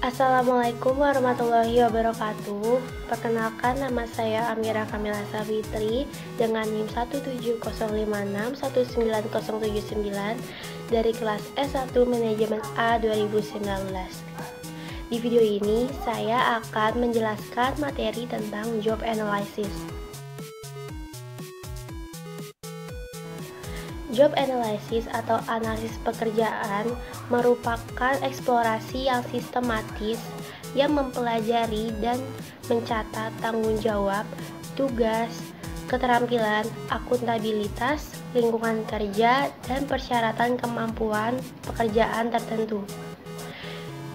Assalamualaikum warahmatullahi wabarakatuh. Perkenalkan, nama saya Amira Kamila Savitri dengan NIM 17056190079 dari kelas S1 Manajemen A 2019. Di video ini saya akan menjelaskan materi tentang job analysis. Job analysis atau analisis pekerjaan merupakan eksplorasi yang sistematis yang mempelajari dan mencatat tanggung jawab, tugas, keterampilan, akuntabilitas, lingkungan kerja, dan persyaratan kemampuan pekerjaan tertentu.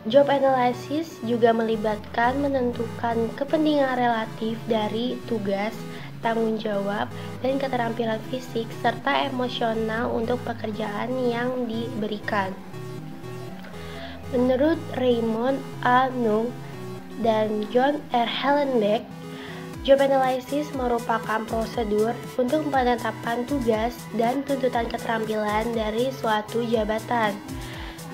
Job analysis juga melibatkan menentukan kepentingan relatif dari tugas, tanggung jawab, dan keterampilan fisik serta emosional untuk pekerjaan yang diberikan. Menurut Raymond A. Nung dan John R. Hallenbeck, job analysis merupakan prosedur untuk penetapan tugas dan tuntutan keterampilan dari suatu jabatan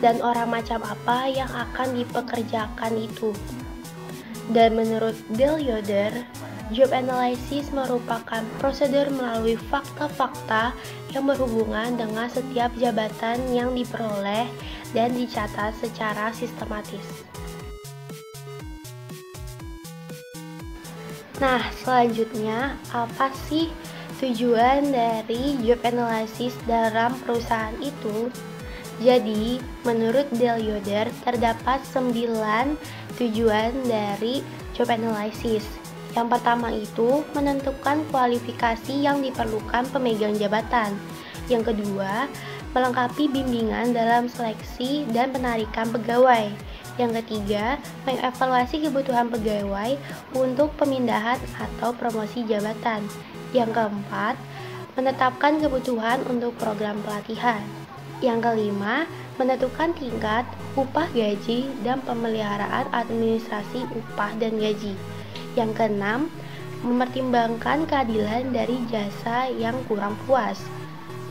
dan orang macam apa yang akan dipekerjakan itu. Dan menurut Del Yoder, job analysis merupakan prosedur melalui fakta-fakta yang berhubungan dengan setiap jabatan yang diperoleh dan dicatat secara sistematis. Nah, selanjutnya apa sih tujuan dari job analysis dalam perusahaan itu? Jadi, menurut Del Yoder, terdapat 9 tujuan dari job analysis. Yang pertama itu menentukan kualifikasi yang diperlukan pemegang jabatan. Yang kedua, melengkapi bimbingan dalam seleksi dan penarikan pegawai. Yang ketiga, mengevaluasi kebutuhan pegawai untuk pemindahan atau promosi jabatan. Yang keempat, menetapkan kebutuhan untuk program pelatihan. Yang kelima, menentukan tingkat upah gaji dan pemeliharaan administrasi upah dan gaji. Yang keenam, mempertimbangkan keadilan dari jasa yang kurang puas.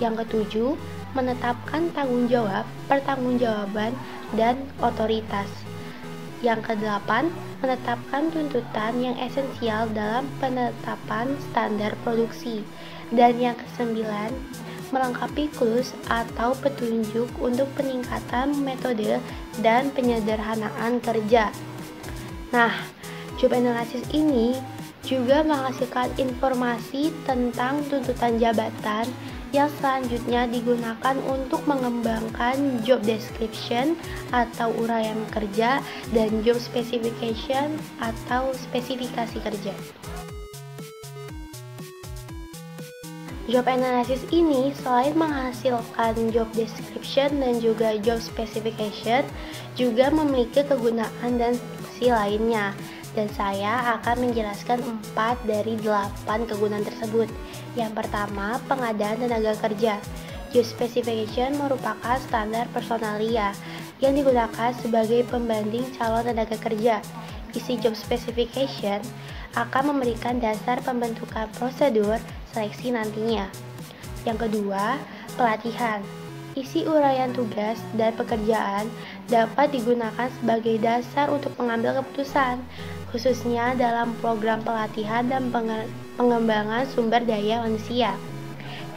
Yang ketujuh, menetapkan tanggung jawab, pertanggungjawaban, dan otoritas. Yang kedelapan, menetapkan tuntutan yang esensial dalam penetapan standar produksi. Dan yang kesembilan, melengkapi clues atau petunjuk untuk peningkatan metode dan penyederhanaan kerja. Nah, job analysis ini juga menghasilkan informasi tentang tuntutan jabatan yang selanjutnya digunakan untuk mengembangkan job description atau uraian kerja dan job specification atau spesifikasi kerja. Job analysis ini selain menghasilkan job description dan juga job specification, juga memiliki kegunaan dan fungsi lainnya. Dan saya akan menjelaskan 4 dari 8 kegunaan tersebut. Yang pertama, pengadaan tenaga kerja. Job specification merupakan standar personalia yang digunakan sebagai pembanding calon tenaga kerja. Isi job specification akan memberikan dasar pembentukan prosedur seleksi nantinya. Yang kedua, pelatihan. Isi uraian tugas dan pekerjaan dapat digunakan sebagai dasar untuk mengambil keputusan, khususnya dalam program pelatihan dan pengembangan sumber daya manusia.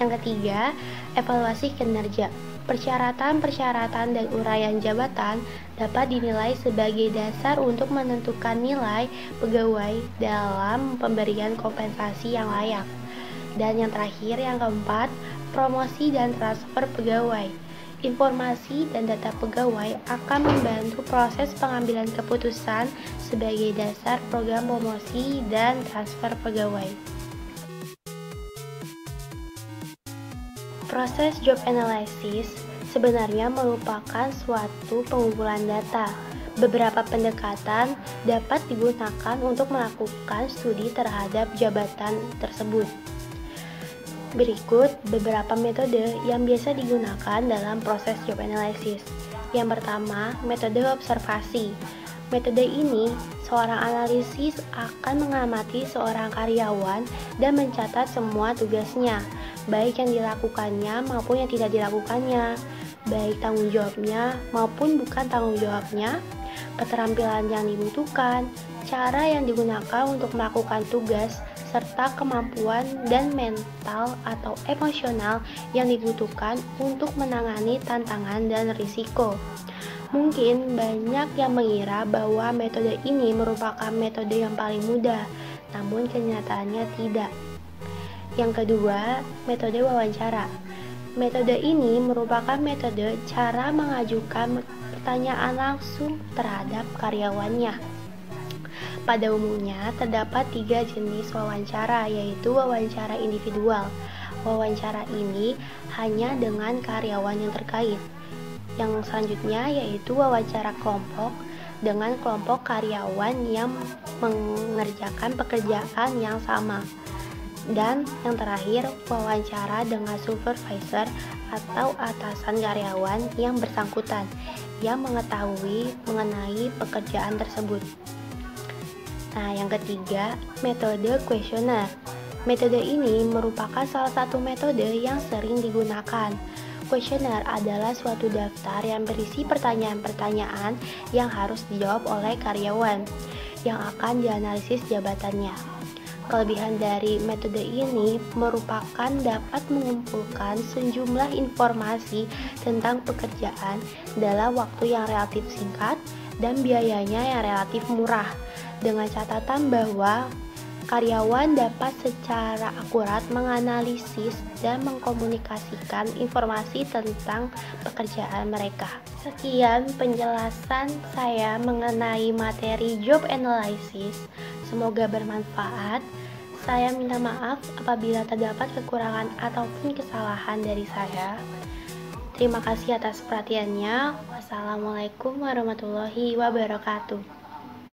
Yang ketiga, evaluasi kinerja. Persyaratan-persyaratan dan uraian jabatan dapat dinilai sebagai dasar untuk menentukan nilai pegawai dalam pemberian kompensasi yang layak. Dan yang terakhir, yang keempat, promosi dan transfer pegawai. Informasi dan data pegawai akan membantu proses pengambilan keputusan sebagai dasar program promosi dan transfer pegawai. Proses job analysis sebenarnya merupakan suatu pengumpulan data. Beberapa pendekatan dapat digunakan untuk melakukan studi terhadap jabatan tersebut. Berikut beberapa metode yang biasa digunakan dalam proses job analysis. Yang pertama, metode observasi. Metode ini, seorang analisis akan mengamati seorang karyawan dan mencatat semua tugasnya, baik yang dilakukannya maupun yang tidak dilakukannya, baik tanggung jawabnya maupun bukan tanggung jawabnya, keterampilan yang dibutuhkan, cara yang digunakan untuk melakukan tugas, serta kemampuan dan mental atau emosional yang dibutuhkan untuk menangani tantangan dan risiko. Mungkin banyak yang mengira bahwa metode ini merupakan metode yang paling mudah, namun kenyataannya tidak. Yang kedua, metode wawancara. Metode ini merupakan metode cara mengajukan pertanyaan langsung terhadap karyawannya. Pada umumnya, terdapat 3 jenis wawancara, yaitu wawancara individual. Wawancara ini hanya dengan karyawan yang terkait. Yang selanjutnya yaitu wawancara kelompok dengan kelompok karyawan yang mengerjakan pekerjaan yang sama. Dan yang terakhir, wawancara dengan supervisor atau atasan karyawan yang bersangkutan yang mengetahui mengenai pekerjaan tersebut. Nah, yang ketiga, metode kuesioner. Metode ini merupakan salah satu metode yang sering digunakan. Kuesioner adalah suatu daftar yang berisi pertanyaan-pertanyaan yang harus dijawab oleh karyawan yang akan dianalisis jabatannya. Kelebihan dari metode ini merupakan dapat mengumpulkan sejumlah informasi tentang pekerjaan dalam waktu yang relatif singkat dan biayanya yang relatif murah, dengan catatan bahwa karyawan dapat secara akurat menganalisis dan mengkomunikasikan informasi tentang pekerjaan mereka. Sekian penjelasan saya mengenai materi job analysis. Semoga bermanfaat. Saya minta maaf apabila terdapat kekurangan ataupun kesalahan dari saya. Terima kasih atas perhatiannya. Wassalamualaikum warahmatullahi wabarakatuh.